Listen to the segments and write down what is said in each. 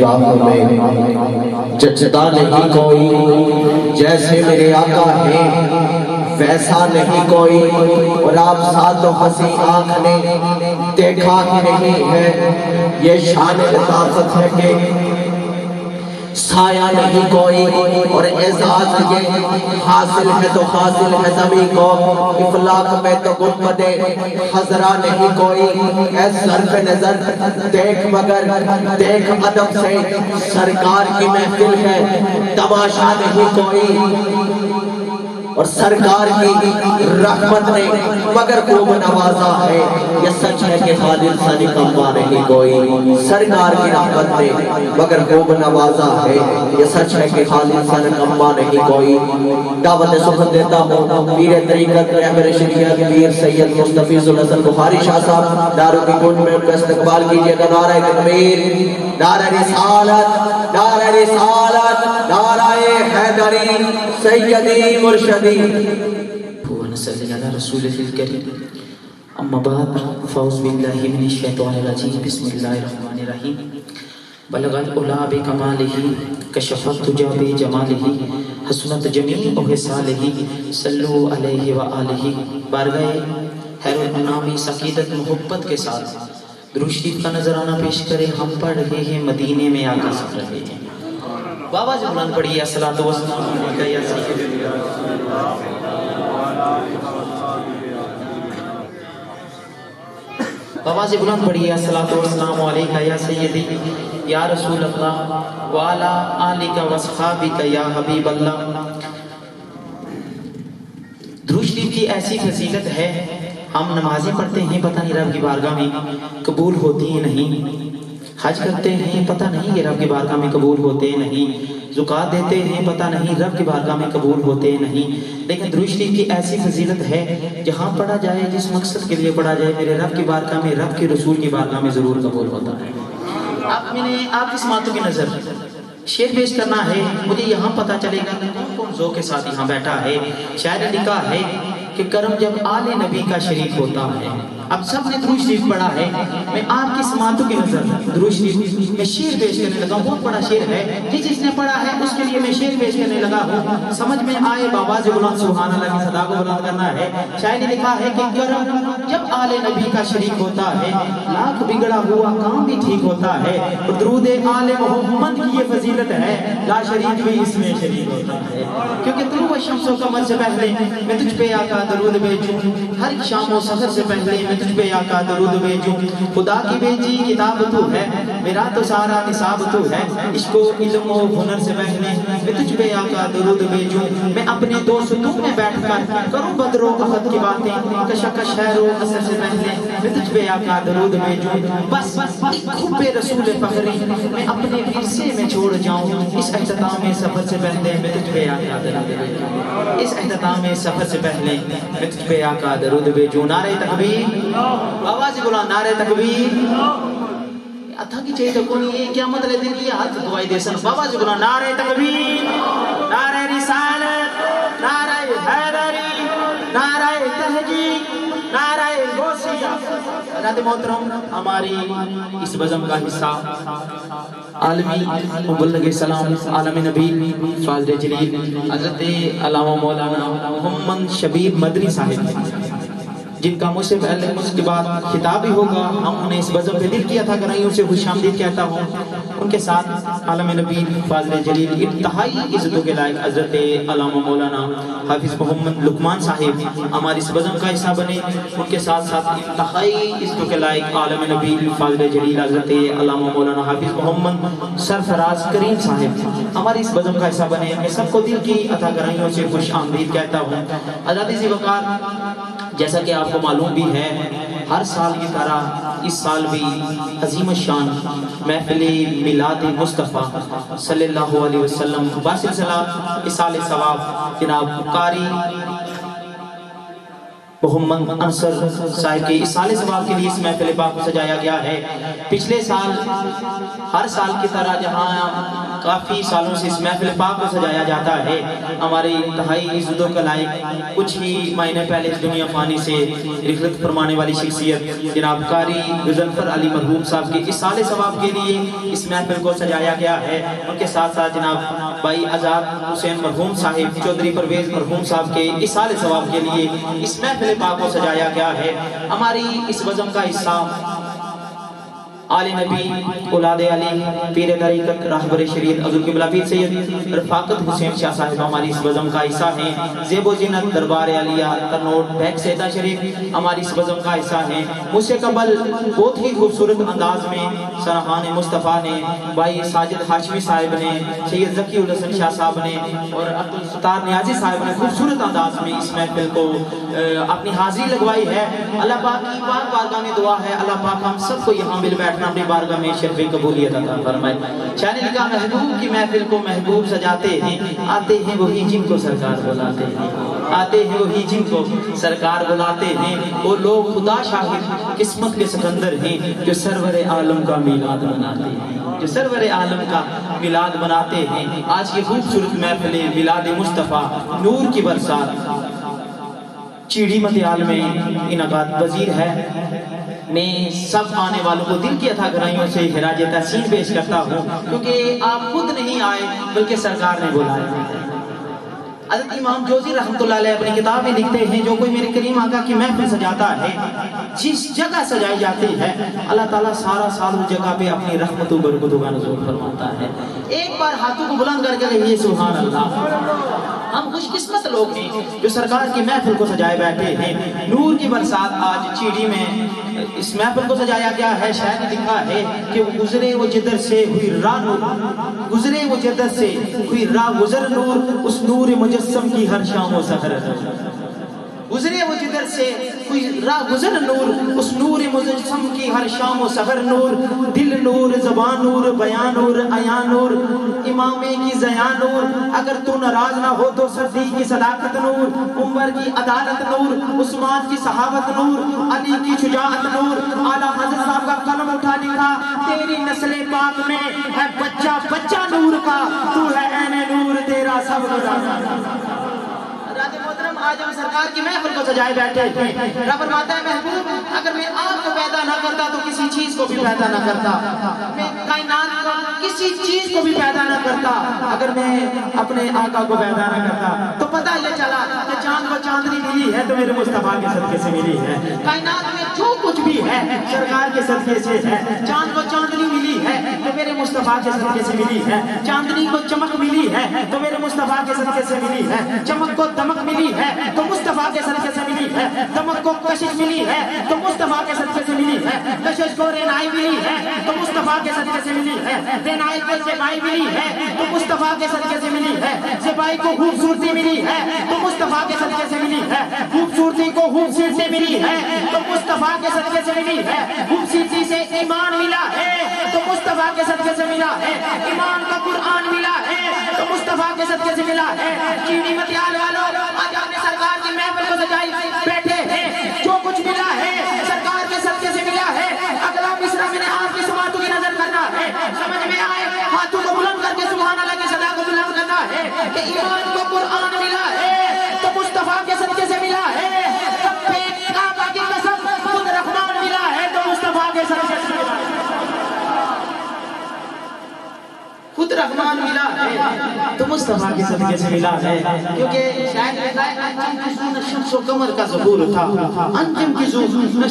نگاہوں میں جچتا نہیں کوئی، جیسے میرے آقا ہیں ویسا نہیں کوئی، اور آپ ساتھ و ہنسی آنکھ نے دیکھا ہی نہیں ہے، یہ شان لطافت ہے کہ سایہ نہیں کوئی، اور اعزاز یہ حاصل ہے تو حاصل ہے زمین کو، افلاق میں تو گنبد خضرا نہیں کوئی، اے صرف نظر دیکھ مگر دیکھ ادب سے، سرکار کی محفل ہے تماشا نہیں کوئی، اور سرکار کی رحمت نے مگر خوب نوازا ہے، یہ سچ ہے کہ خالد سے نکما نہیں کوئی، سرکار کی رحمت نے مگر خوب نوازا ہے، یہ سچ ہے کہ خالد سے نکما نہیں کوئی۔ دعوت سخن دیتا ہوں پیر طریقت رہبر شریعت پیر سید مصطفی ذوالحسن بخاری شاہ صاحب، دارو کی گنج میں ان کا استقبال کیجئے گا۔ نعرہ تکبیر، نعرہ رسالت، نعرہ رسالت، نعرہ حیدری، سیدی مرشدی۔ ونصلي على رسوله الكريم اما بعد فاعوذ بالله من الشيطان الرجيم بسم الله الرحمن الرحيم بلغ العلا بكماله كشف الدجى بجماله حسنت جميع خصاله صلوا علیہ وآلہ۔ بارگاہ خیر الانام سقیدت محبت کے ساتھ درود شریف کا نظرانہ پیش کریں۔ ہم پڑھ رہے ہیں مدینے میں آقا سفر رہے ہیں، بابا جی بلند پڑھیے الصلاۃ والسلام علیکہ یا سیدی، بابا جی بلند پڑھیے الصلاۃ والسلام علیکہ یا سیدی یا رسول اللہ وعلی آلک واصحابک یا حبیب اللہ۔ درود شریف کی ایسی فضیلت ہے، ہم نمازیں پڑھتے ہیں پتہ نہیں رب کی بارگاہ میں قبول ہوتی ہیں نہیں، حج کرتے ہیں پتہ نہیں کہ رب کی بارگاہ میں قبول ہوتے نہیں، زکوٰۃ دیتے ہیں پتہ نہیں رب کی بارگاہ میں قبول ہوتے نہیں، لیکن درود شریف کی ایسی فضیلت ہے جہاں پڑھا جائے جس مقصد کے لیے پڑھا جائے میرے رب کی بارگاہ میں رب کے رسول کی بارگاہ میں ضرور قبول ہوتا ہے۔ اب میں نے آپ کی سماعتوں کی نظر شعر پیش کرنا ہے، مجھے یہاں پتہ چلے گا کون کون ذوق کے ساتھ یہاں بیٹھا ہے۔ شاعر نے لکھا ہے کہ کرم جب آل نبی کا شریک ہوتا ہے۔ اب سب نے درود شریف پڑھا ہے، میں آپ کی سماعتوں کی نظر درود شریف میں شعر پیش کرنے لگا ہوں، بہت بڑا شعر ہے، جس نے پڑھا ہے اس کے لیے میں شعر پیش کرنے لگا ہوں، سمجھ میں آئے بابا سے بلند سبحان اللہ کی صدا کو بلند کرنا ہے۔ شاعر نے لکھا ہے کہ کرم جب آل نبی کا شریک ہوتا ہے، لاکھ بگڑا ہوا کام بھی ٹھیک ہوتا ہے، اور درود آل محمد کی یہ فضیلت ہے، لا شریک بھی اس میں شریک ہوتا ہے، کیونکہ طلوع الشمس و قمر سے پہلے میں تجھ پہ آقا درود بھیجوں، ہر شام و سحر سے پہلے میں تجھ پہ آقا درود بھیجوں، خدا کی بھیجی کتاب تو ہے، میرا تو سارا نصاب تو ہے، عشق و علم و ہنر سے پہلے میں تجھ پہ آقا درود بھیجوں، میں اپنے دوستوں میں بیٹھ کر کروں بدر و احد کی باتیں، کشکش شہر و اثر سے پہلے میں تجھ پہ آقا درود بھیجوں، بس ایک حب رسول فخری میں اپنے ورثے میں چھوڑ جاؤں، اس اختتام سفر سے پہلے میں تجھ پہ آقا درود بھیجوں، اس اختتام سفر سے پہلے میں تجھ پہ آقا درود بھیجوں۔ نعرہ تکبیر، آواز بلند، نعرہ تکبیر، اتھا کی چاہیے تو کونی یہ کیا مطلب دن کی ہاتھ دعائی دے سن، بابا جی بلند، نعرہ تکبیر، نعرہ رسالت، نعرہ حیدری، نعرہ تحقیق، نعرہ غوثیہ۔ حضرات محترم، ہماری اس بزم کا حصہ عالمی مبلغ سلام عالم نبی فاضل جلیل حضرت علامہ مولانا محمد شبیر مدنی صاحب، جن کا مجھ سے پہلے مجھ کے بعد خطاب بھی ہوگا، ہم انہیں اس بزم پہ دل کیا تھا کہ نہیں، ان سے خوش آمدید کہتا ہوں۔ ان کے ساتھ عالم نبی فاضل جلیل انتہائی عزتوں کے لائق حضرت علامہ مولانا حافظ محمد لقمان صاحب ہماری اس بزم کا حصہ بنے، ان کے ساتھ ساتھ انتہائی عزتوں کے لائق عالم نبی فاضل جلیل حضرت علامہ مولانا حافظ محمد سرفراز کریم صاحب ہماری اس بزم کا حصہ بنے، میں سب کو دل کی عطا گرائیوں سے خوش آمدید کہتا ہوں۔ حضرات ذی وقار، جیسا کہ آپ کو معلوم بھی ہے، ہر سال کی طرح اس سال بھی عظیم الشان محفل میلاد مصطفیٰ صلی اللہ علیہ وسلم باسل سلام اصال ثواب جناب قاری محمد انصر صاحب کے اصالِ ثواب کے لیے اس محفل پاک کو سجایا گیا ہے۔ پچھلے سال ہر سال کی طرح جہاں کافی سالوں سے اس محفل پاک کو سجایا جاتا ہے، ہماری انتہائی عزت و کلائی کچھ ہی مہینے پہلے اس دنیا فانی سے رحلت فرمانے والی شخصیت جناب قاری غضنفر علی مرحوم صاحب کے اصالِ ثواب کے لیے اس محفل کو سجایا گیا ہے۔ ان کے ساتھ ساتھ جناب بھائی آزاد حسین مرحوم صاحب، چودھری پرویز مرحوم صاحب کے اصالِ ثواب کے لیے اس محفل پاک کو سجایا گیا ہے۔ ہماری اس بزم کا حصہ آل نبی اولاد علی پیر طریقت راہبر شریعت حضور قبلہ پیر سید رفاقت حسین شاہ صاحب ہماری اس بزم کا حصہ ہیں۔ زیب و زینت دربار عالیہ ترنوٹ بیک سیدہ شریف ہماری اس بزم کا حصہ ہیں۔ مجھ سے قبل بہت ہی خوبصورت انداز میں سرحان مصطفیٰ نے، بھائی ساجد ہاشمی صاحب نے، سید ذکی الحسن شاہ صاحب نے اور عبدالستار نیازی صاحب نے خوبصورت انداز میں اس محفل کو اپنی حاضری لگوائی ہے۔ اللہ پاک کی پاک بارگاہ میں دعا ہے اللہ پاک ہم سب کو یہاں مل بیٹھنا اپنی بارگاہ میں شرف قبولیت عطا فرمائے۔ چینل کا محبوب کی محفل کو محبوب سجاتے ہیں، آتے ہیں وہی جن کو سرکار بلاتے ہیں، آتے ہیں وہی جن کو سرکار بلاتے ہیں۔ وہ لوگ خدا شاہد قسمت کے سکندر ہیں جو سرور عالم کا میلاد مناتے ہیں، جو سرور عالم کا میلاد مناتے ہیں۔ آج کی خوبصورت محفل میلاد مصطفیٰ نور کی برسات چیڑی متیال میں انعقاد پذیر ہے۔ میں سب آنے والوں کو دل کی عطا گرائیوں سے خراج تحسین پیش کرتا ہوں، کیونکہ آپ خود نہیں آئے بلکہ سرکار نے بلایا۔ حضرت امام جوزی رحمۃ اللہ علیہ اپنی کتاب میں لکھتے ہیں جو کوئی میرے کریم آقا کی محفل سجاتا ہے، جس جگہ سجائی جاتی ہے اللہ تعالیٰ سارا سال اس جگہ پہ اپنی رحمت و برکت کا نزول فرماتا ہے۔ ایک بار ہاتھوں کو بلند کر کے کہیے سبحان اللہ۔ ہم خوش قسمت لوگ ہیں جو سرکار کی محفل کو سجائے بیٹھے ہیں۔ نور کی برسات آج چیڑی میں اس محفل کو سجایا گیا ہے۔ شاعر نے لکھا ہے کہ وہ گزرے وہ جدر سے ہوئی راہ نور، گزرے وہ جدر سے ہوئی راہ گزر نور، اس نور مجسم کی ہر شام و سحر، گزرے وہ جدر سے کوئی راہ گزر نور، اس نور مجسم کی ہر شام و سحر نور، دل نور، زبان نور، بیان نور، عیان نور، امامے کی زیان نور، اگر تو ناراض نہ ہو تو سردی کی صداقت نور، عمر کی عدالت نور، عثمان کی صحابت نور، علی کی شجاعت نور، اعلیٰ حضرت صاحب کا قلم اٹھا لکھا تیری نسل پاک میں ہے بچہ بچہ نور کا، تو ہے عین نور تیرا سب گزارا۔ آج ہم سرکار کی محفل کو سجائے بیٹھے ہیں۔ رب فرماتا ہے محبوب اگر میں آپ کو پیدا نہ کرتا تو کسی چیز کو بھی پیدا نہ کرتا، میں کائنات کو کسی چیز کو بھی پیدا نہ کرتا اگر میں اپنے آقا کو پیدا نہ کرتا۔ تو پتہ یہ چلا کہ چاند کو چاندنی ملی ہے تو میرے مصطفیٰ کے صدقے سے ملی ہے۔ کائنات میں جو کچھ بھی ہے سرکار کے صدقے سے ہے۔ چاند کو چاندنی ملی ہے تو میرے مصطفیٰ کے صدقے سے ملی ہے۔ چاندنی کو چمک ملی ہے تو میرے مصطفیٰ کے صدقے سے ملی ہے۔ چمک کو دمک ملی ہے تو مصطفیٰ کے صدقے سے ملی ہے۔ دمک کو کشش ملی ہے تو مصطفیٰ کے صدقے سے ملی ہے۔ کشش کو رینائی ملی ہے تو مصطفیٰ کے صدقے سے ملی ہے۔ رینائی کو زیبائی ملی ہے تو مصطفیٰ کے صدقے سے ملی ہے۔ زیبائی کو خوبصورتی ملی ہے تو مصطفیٰ کے صدقے سے ملی ہے۔ خوبصورتی کو خوبصورتی ملی ہے تو مصطفیٰ کے صدقے سے ملی ہے۔ خوبصورتی سے ایمان ملا ہے تو مصطفیٰ کے صدقے سے ملا ہے۔ ایمان کا قرآن ملا ہے تو مصطفیٰ کے صدقے سے ملا ہے۔ چینی متیال والوں آج آپ نے سرکار کی محفل کو سجائی بیٹھے ہیں، جو کچھ ملا ہے سرکار کے صدقے سے ملا ہے۔ اگلا مصرع میں نے آپ کی سماعتوں کی نظر کرنا ہے، سمجھ میں آئے ہاتھوں کو بلند کر کے سبحان اللہ کی صدا کو بلند کرنا ہے کہ ایمان کو قرآن ملا ہے تو مصطفیٰ کے صدقے سے ملا ہے۔ رب کعبہ کی قسم خود رحمان ملا ہے تو مصطفیٰ کے صدقے سے ملا ہے۔ خود رحمان ملا ہے تو مصطفیٰ کے صدقے سے ملا ہے، کیونکہ شاید شمس و قمر کا ظہور تھا، انجم کی زو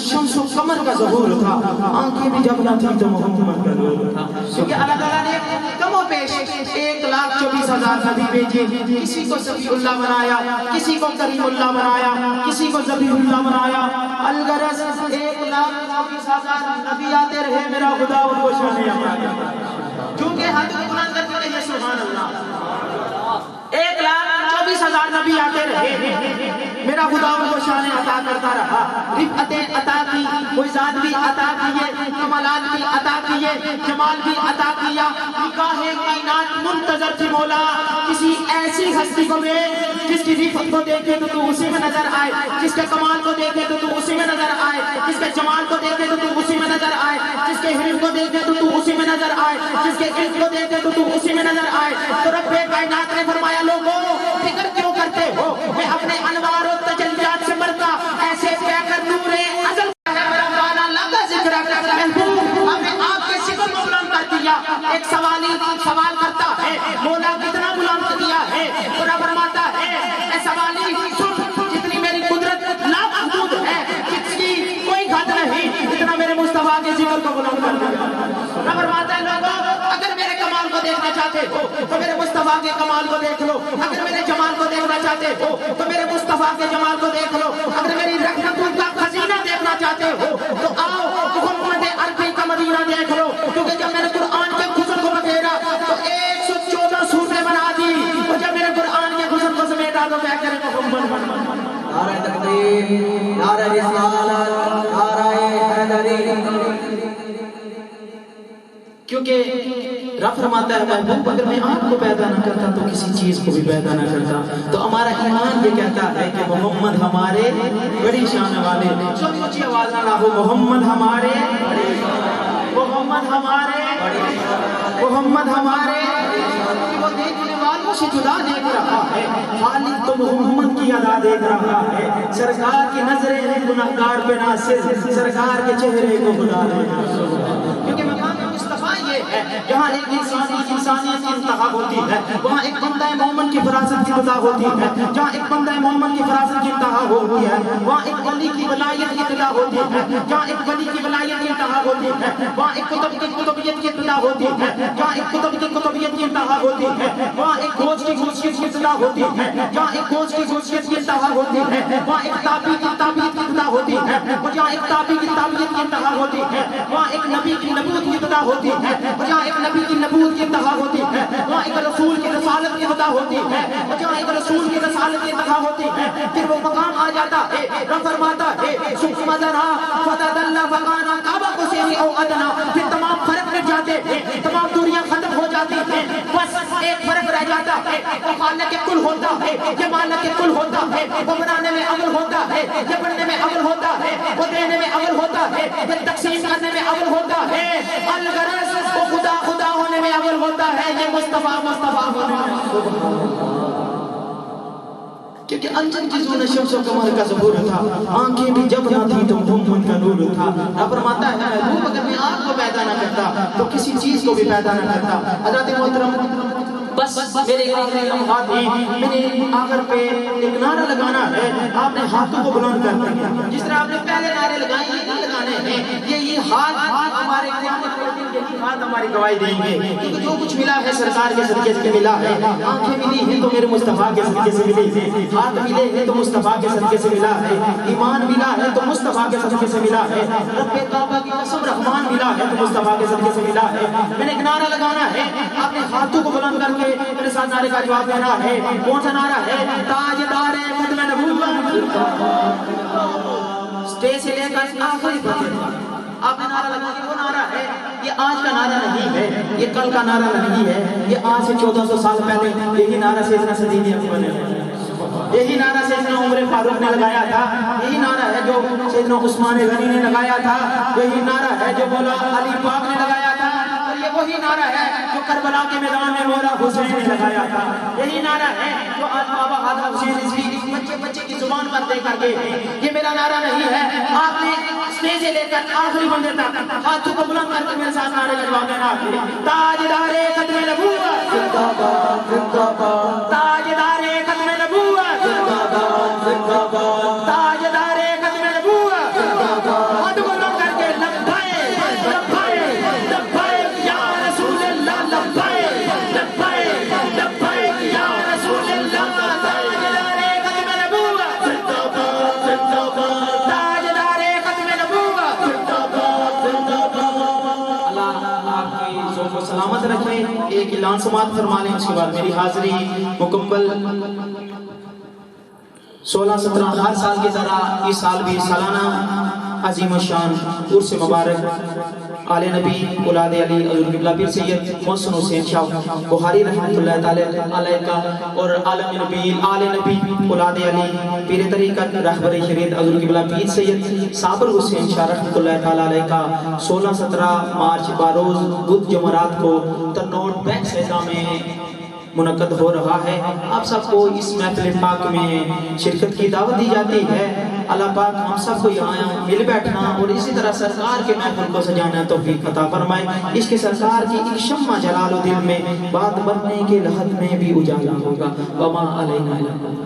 شمس و قمر کا ظہور تھا، آنکھیں بھی جب نہ تھی تو محمد کا نور تھا، کیونکہ اللہ تعالیٰ نے کم و بیش 1,24,000 نبی بھیجے، کسی کو صفی اللہ بنایا، کسی کو کریم اللہ بنایا، کسی کو ذبیح اللہ بنایا۔ الغرض 1,24,000 نبی آتے رہے، میرا خدا ان کو شان عطا کیونکہ ہاتھ کو بلند کر کے کہیے سبحان اللہ۔ 1,24,000 نبی آتے رہے، میرا خدا ان کو شان عطا کرتا رہا، رفعتیں عطا کی، وزاد بھی عطا کیے، کمالات بھی عطا کیے، جمال بھی عطا کیا، خانقاہ کائنات منتظر تھی مولا کسی ایسی ہستی کو دے جس کی رفت کو دیکھے تو تو اسی میں نظر آئے، جس کے کمال کو دیکھے تو تو اسی میں نظر آئے، جس کے جمال کو دیکھے تو تو اسی میں نظر آئے، جس کے حلم کو دیکھے تو تو اسی میں نظر آئے، جس کے علم کو دیکھے تو تو اسی میں نظر آئے۔ تو رب کائنات نے فرمایا لوگوں فکر کیوں کرتے ہو، میں اپنے انوار و تجلیات سے مرتا ایسے کہہ کر نور ازل ہمیں آپ کے صفت کو بلند کر دیا۔ ایک سوالی سوال کرتا ہے مولا کتنا بلند کیا ہے، خدا فرماتا ہے اے سوالی سن جتنی میری قدرت لامحدود ہے، جس کی کوئی حد نہیں، اتنا میرے مصطفیٰ کے ذکر کو بلند کر دیا۔ خدا فرماتا ہے لوگوں اگر میرے کمال کو دیکھنا چاہتے ہو تو میرے مصطفیٰ کے کمال کو دیکھ لو، اگر میرے جمال کو دیکھنا چاہتے ہو تو میرے مصطفیٰ کے جمال کو دیکھ لو، اگر میری رحمتوں کا خزینہ دیکھنا چاہتے ہو تو آؤ محمد عربی کا مدینہ دیکھ لو، کیونکہ جب میں نے قرآن کے غسل کو بکھیرا تو 114 سورتیں بنا دی، اور جب میرے قرآن کے غسل کو سمیٹا تو میں کرے محمد نعرہ تکبیر، نعرہ رسالت، نعرہ حیدری۔ کیونکہ رب فرماتا ہے محبوب اگر میں آپ کو پیدا نہ کرتا تو کسی چیز کو بھی پیدا نہ کرتا۔ تو ہمارا ایمان یہ کہتا ہے کہ محمد ہمارے بڑی شان والے، سب اونچی آواز نہ ہو، محمد ہمارے، محمد ہمارے، محمد ہمارے، وہ دیکھنے والوں سے جدا دیکھ رہا ہے، خالق تو محمد کی ادا دیکھ رہا ہے، سرکار کی نظریں گناہگار پہ ناصر، سرکار کے چہرے کو خدا دیکھ رہا ہے۔ کیونکہ مقام مصطفیٰ یہ ہے جہاں ایک انسانیت کی انتہا ہوتی ہے، وہاں ایک بندہ مومن کی فراست کی ابتدا ہوتی ہے، جہاں ایک بندہ مومن کی فراست کی انتہا ہوتی ہے وہاں ایک ولی کی ولایت کی ابتدا ہوتی ہے، جہاں ایک ولی کی ولایت کی انتہا ہوتی ہے وہاں ایک کتب کی کتبیت کی ابتدا ہوتی ہے، جہاں ایک کتب کی کتبیت کی انتہا ہوتی ہے وہاں ایک گوشت کی گوشت کی ابتدا ہوتی ہے، جہاں ایک گوشت کی گوشت کی انتہا ہوتی ہے وہاں ایک تابی کی تابیت کی ابتدا ہوتی ہے، اور جہاں ایک تابی کی تابیت کی انتہا ہوتی ہے وہاں ایک نبی کی نبوت کی ابتدا ہوتی ہے، اور جہاں ایک نبی کی نبوت کی انتہا ہوتی ہے وہاں ایک رسول کی رسالت کی ابتدا ہوتی ہے، اور جہاں ایک رسول کی رسالت کی انتہا ہوتی ہے پھر وہ مقام آ جاتا ہے رب فرماتا ہے ثم ذرا فتدلى فكان قاب قوسين او ادنى، پھر تمام فرق مٹ جاتے ہیں، تمام دوریاں ختم ہو جاتی ہیں، بس ایک فرق رہ جاتا ہے، وہ خالق کل ہوتا ہے، یہ مالک کل ہوتا ہے، وہ بنانے میں اول ہوتا ہے، یہ بننے میں اول ہوتا ہے، وہ دینے میں اول ہوتا ہے، یہ تقسیم کرنے میں اول ہوتا ہے، الغرض وہ خدا خدا ہونے میں اول ہوتا ہے، یہ مصطفیٰ مصطفیٰ ہونے میں، کیونکہ انجن کی زون شمس و قمر کا ظہور تھا، آنکھیں بھی جب نہ تھی تو محمد کا نور تھا۔ رب فرماتا ہے محبوب اگر میں آپ کو پیدا نہ کرتا تو کسی چیز کو بھی پیدا نہ کرتا۔ حضرت محترم بس میرے آخری لمحات ہی میں نے آخر پہ ایک نعرہ لگانا ہے، آپ نے ہاتھوں کو بلند کرنا ہے، جس طرح آپ نے پہلے نعرے لگائے یہ نہیں لگانے ہیں، یہ ہاتھ ہمارے قیامت کے دن یہی ہاتھ ہماری گواہی دیں گے، کیونکہ جو کچھ ملا ہے سرکار کے صدقے سے ملا ہے، آنکھیں ملی ہیں تو میرے مصطفیٰ کے صدقے سے ملی ہے، ہاتھ ملے ہیں تو مصطفیٰ کے صدقے سے ملا ہے، ایمان ملا ہے تو مصطفیٰ کے صدقے سے ملا ہے، رب کعبہ کی قسم رحمان ملا ہے تو مصطفیٰ کے صدقے سے ملا ہے۔ میں نے ایک نعرہ لگانا ہے، آپ نے ہاتھوں کو بلند کر کے میرے ساتھ نعرے کا جواب دینا ہے۔ کون سا نعرہ ہے؟ تاجدار ختم نبوت، سٹیج سے لے کر آخری تک آپ نے نعرہ لگا کہ وہ نعرہ ہے، یہ آج کا نعرہ نہیں ہے، یہ کل کا نعرہ نہیں ہے، یہ آج سے 1400 سال پہلے یہی نعرہ سیدنا صدیق اکبر نے، یہی نعرہ سیدنا عمر فاروق نے لگایا تھا، یہی نعرہ ہے جو سیدنا عثمان غنی نے لگایا تھا، یہی نعرہ ہے جو مولا علی پاک نے لگایا تھا، اور یہ وہی نعرہ ہے جو کربلا کے میدان میں مولا حسین نے لگایا تھا، یہی نعرہ ہے جو آج بابا حضرت حسین رضوی بچے کی زبان پر دے کر کے، یہ میرا نعرہ نہیں ہے، آپ نے سٹیج سے لے کر آخری بندے تک ہاتھوں کو بلند کر کے میرے ساتھ نعرے کا جواب دینا ہے۔ تاجدار ختم نبوت، تاجدار ختم نبوت، تاجدار ختم نبوت، ہاتھوں کو بلند کر کے لبیک لبیک لبیک یا رسول اللہ، لبیک لبیک لبیک یا رسول اللہ، تاجدار ختم نبوت، تاجدار ختم نبوت۔ اللہ آپ کی ذوق و سلامت رکھے۔ ایک اعلان سماعت فرما لیں، اس کے بعد میری حاضری مکمل 16-17 ہر سال کی طرح اس سال بھی سالانہ عظیم الشان عرس مبارک آل نبی اولاد علی حضور قبلہ پیر سید محسن حسین شاہ بخاری رحمۃ اللہ تعالی علیہ کا اور عالم نبی آل نبی اولاد علی پیر طریقت رہبر شریعت حضور قبلہ پیر سید صابر حسین شاہ رحمۃ اللہ تعالی علیہ کا 16-17 مارچ باروز بدھ جمعرات کو ترنوٹ بینک سیدہ میں منعقد ہو رہا ہے۔ آپ سب کو اس محفل پاک میں شرکت کی دعوت دی جاتی ہے۔ اللہ پاک ہم سب کو یہاں مل بیٹھنا اور اسی طرح سرکار کے محفل کو سجانا توفیق عطا فرمائے۔ عشق سرکار کی ایک شمع جلال و دل میں بات بننے کے لحظ میں بھی اجالا ہوگا۔ وما علینا الا